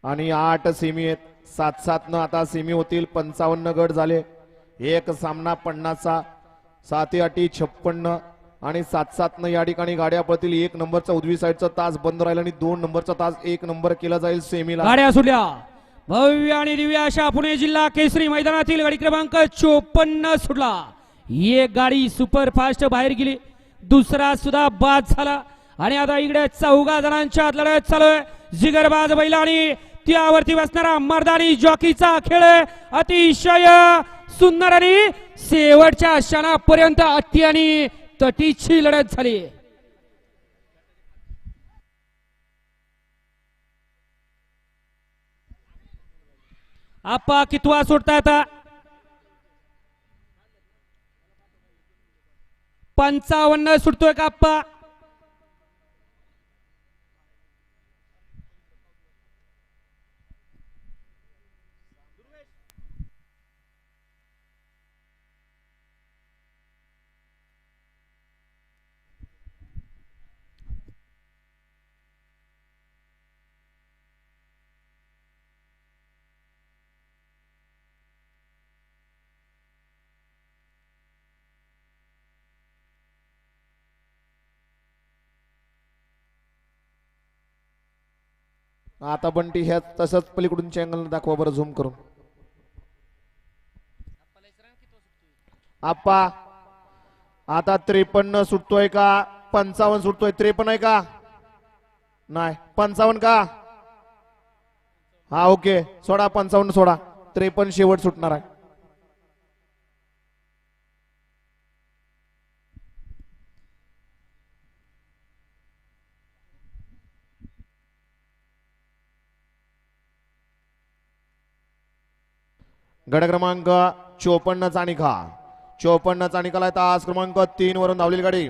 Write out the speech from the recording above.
आणि 8 सेमी आहेत. 7-7 न आता सेमी होतील. 55 गट झाले. एक सामना 50चा. 7-8 56 आणि 7-7 न या ठिकाणी गाड्या पळतील. 1 नंबरचा उजवी साईडचा तास बंद राहील आणि 2 नंबरचा तास 1 नंबर केला जाईल सेमीला. गाड्या सुटल्या. भव्य आणि दिव्य अशा पुणे जिल्हा केसरी मैदानातील गाडी क्रमांक 54 सुटला. एक गाडी सुपरफास्ट बाहेर गेली, दुसरा सुद्धा बाद झाला आणि आता इकडे 4 जणांच्या लढत चालू आहे. जिगरबाज बैल आणि त्यावरती बसणारा मर्दानी जॉकीचा खेळ अतिशय सुंदर आणि शेवटच्या क्षणापर्यंत अति आणि तटीची लढत झाली. आप्पा कितवा सुटता आता? 55 सुटतोय का आप्पा? आता बंटी ह्या तसंच पलीकडूनच्या अँगल दाखवा बरं झूम करून. आप्पा आता 53 सुटतोय का 55 सुटतोय? 53 आहे का? नाही 55 का? हा ओके सोडा 55 सोडा. 53 शेवट सुटणार आहे. गड क्रमांक 54 चा निकाल. 54 चा निकाल आहे. तास क्रमांक 3 वरून धावलेली गाडी